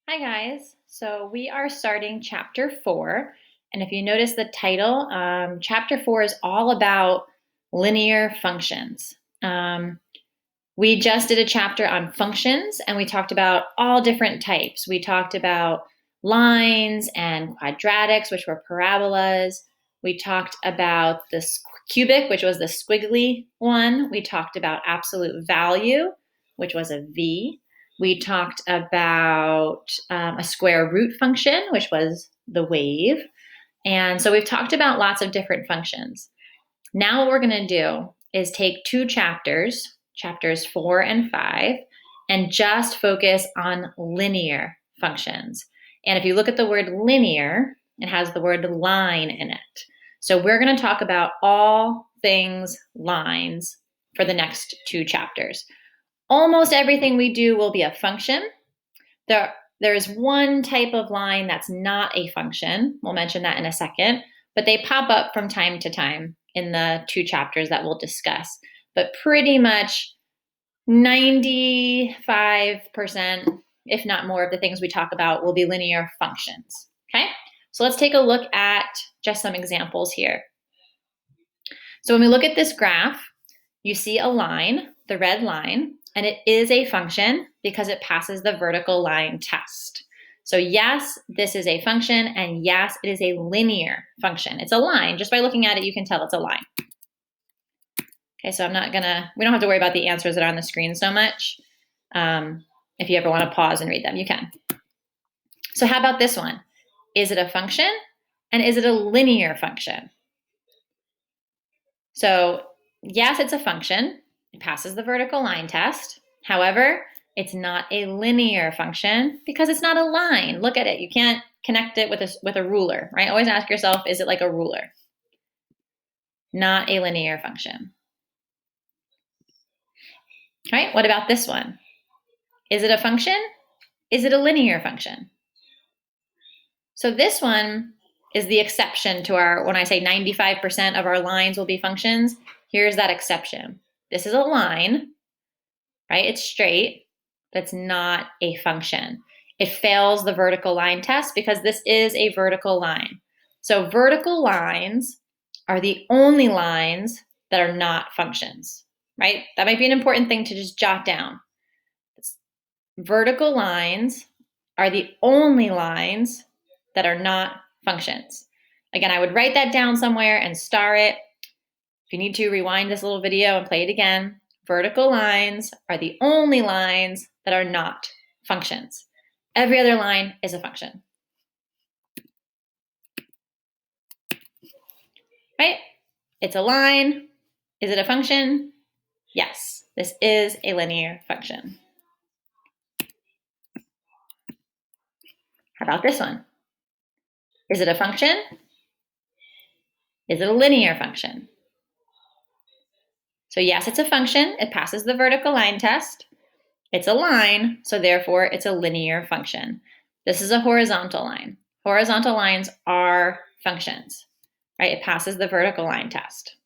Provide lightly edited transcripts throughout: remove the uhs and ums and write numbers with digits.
Hi guys, so we are starting chapter 4, and if you notice the title, chapter 4 is all about linear functions. We just did a chapter on functions and we talked about all different types. We talked about lines and quadratics, which were parabolas. We talked about the cubic, which was the squiggly one. We talked about absolute value, which was a V. We talked about a square root function, which was the wave. And so we've talked about lots of different functions. Now what we're going to do is take two chapters, chapters 4 and 5, and just focus on linear functions. And if you look at the word linear, it has the word line in it. So we're going to talk about all things lines for the next two chapters. Almost everything we do will be a function. There's one type of line that's not a function. We'll mention that in a second, but they pop up from time to time in the two chapters that we'll discuss. But pretty much 95%, if not more, of the things we talk about will be linear functions. Okay, so let's take a look at just some examples here. So when we look at this graph, you see a line, the red line, and it is a function because it passes the vertical line test. So yes, this is a function, and yes, it is a linear function. It's a line. Just by looking at it, you can tell it's a line. Okay, so we don't have to worry about the answers that are on the screen so much. If you ever want to pause and read them, you can. So how about this one? Is it a function, and is it a linear function? So yes, it's a function. It passes the vertical line test. However, it's not a linear function because it's not a line. Look at it. You can't connect it with a ruler, right? Always ask yourself, is it like a ruler? Not a linear function. All right, what about this one? Is it a function? Is it a linear function? So this one is the exception to when I say 95% of our lines will be functions, here's that exception. This is a line, right? It's straight, but it's not a function. It fails the vertical line test because this is a vertical line. So vertical lines are the only lines that are not functions, right? That might be an important thing to just jot down. Vertical lines are the only lines that are not functions. Again, I would write that down somewhere and star it. If you need to, rewind this little video and play it again. Vertical lines are the only lines that are not functions. Every other line is a function. Right? It's a line. Is it a function? Yes, this is a linear function. How about this one? Is it a function? Is it a linear function? So yes, it's a function. It passes the vertical line test. It's a line, so therefore it's a linear function. This is a horizontal line. Horizontal lines are functions, right? It passes the vertical line test.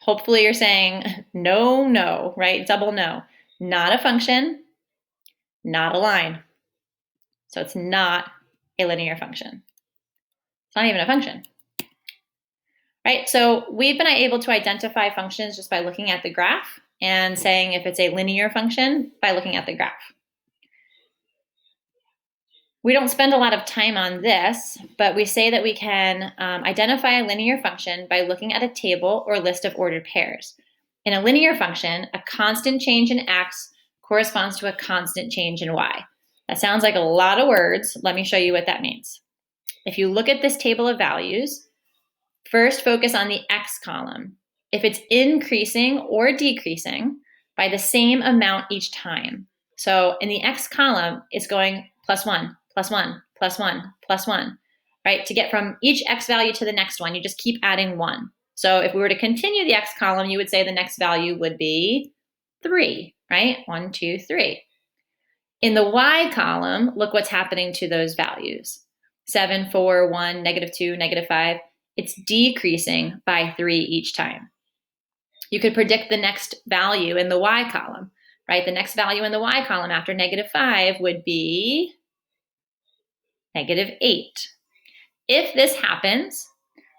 Hopefully you're saying no, right? Double no. Not a function, not a line. So it's not a linear function. It's not even a function. Right, so we've been able to identify functions just by looking at the graph and saying if it's a linear function by looking at the graph. We don't spend a lot of time on this, but we say that we can identify a linear function by looking at a table or list of ordered pairs. In a linear function, a constant change in x corresponds to a constant change in y. That sounds like a lot of words. Let me show you what that means. If you look at this table of values, first focus on the x column. If it's increasing or decreasing by the same amount each time. So in the x column, it's going +1, +1, +1, +1, right? To get from each x value to the next one, you just keep adding 1. So if we were to continue the x column, you would say the next value would be 3, right? 1, 2, 3. In the y column, look what's happening to those values. 7, 4, 1, -2, -5. It's decreasing by 3 each time. You could predict the next value in the y column, right? The next value in the y column after -5 would be -8. If this happens,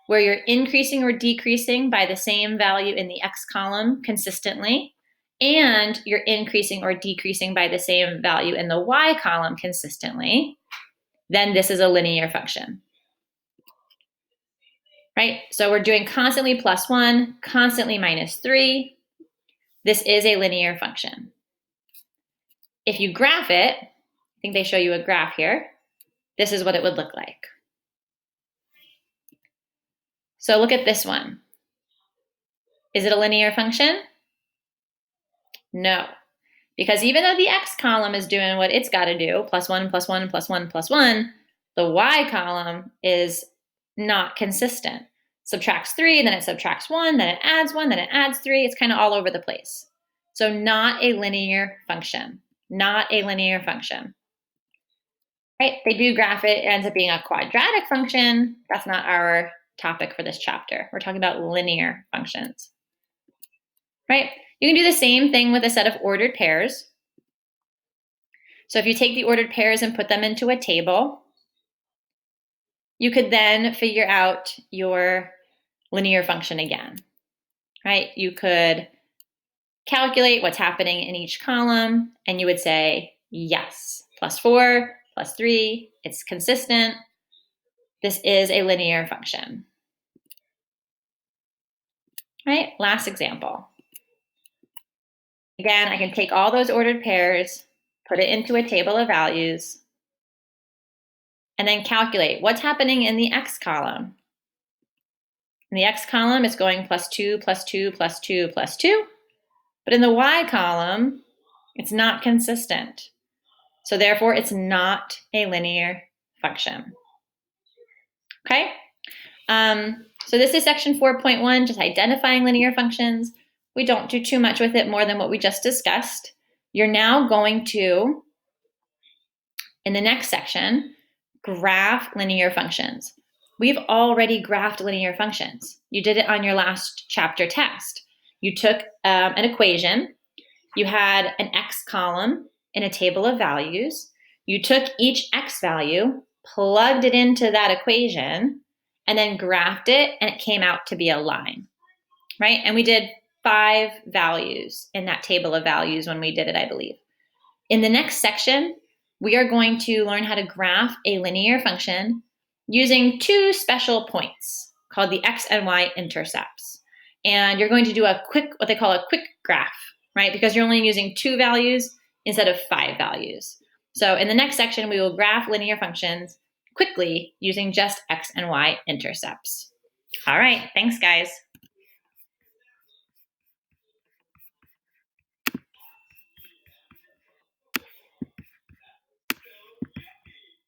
where you're increasing or decreasing by the same value in the x column consistently, and you're increasing or decreasing by the same value in the y column consistently, then this is a linear function, right? So we're doing constantly +1, constantly -3. This is a linear function. If you graph it, I think they show you a graph here, this is what it would look like. So look at this one. Is it a linear function? No. Because even though the x column is doing what it's got to do, +1, +1, +1, +1, the y column is not consistent. Subtracts 3, then it subtracts 1, then it adds 1, then it adds 3. It's kind of all over the place. So not a linear function. Not a linear function. Right? They do graph it. It ends up being a quadratic function. That's not our topic for this chapter. We're talking about linear functions. Right? You can do the same thing with a set of ordered pairs. So if you take the ordered pairs and put them into a table, you could then figure out your linear function again, right? You could calculate what's happening in each column, and you would say, yes, +4, +3, it's consistent. This is a linear function. Right? Last example. Again, I can take all those ordered pairs, put it into a table of values, and then calculate what's happening in the x column. In the x column, it's going +2, +2, +2, +2. But in the y column, it's not consistent. So therefore, it's not a linear function. Okay? So this is section 4.1, just identifying linear functions. We don't do too much with it more than what we just discussed. You're now going to, in the next section, graph linear functions. We've already graphed linear functions. You did it on your last chapter test. You took an equation. You had an x column in a table of values. You took each x value, plugged it into that equation, and then graphed it, and it came out to be a line, right? And we did 5 values in that table of values when we did it, I believe. In the next section, we are going to learn how to graph a linear function using 2 special points called the x and y intercepts. And you're going to do what they call a quick graph, right? Because you're only using 2 values instead of 5 values. So in the next section, we will graph linear functions quickly using just x and y intercepts. All right, thanks guys.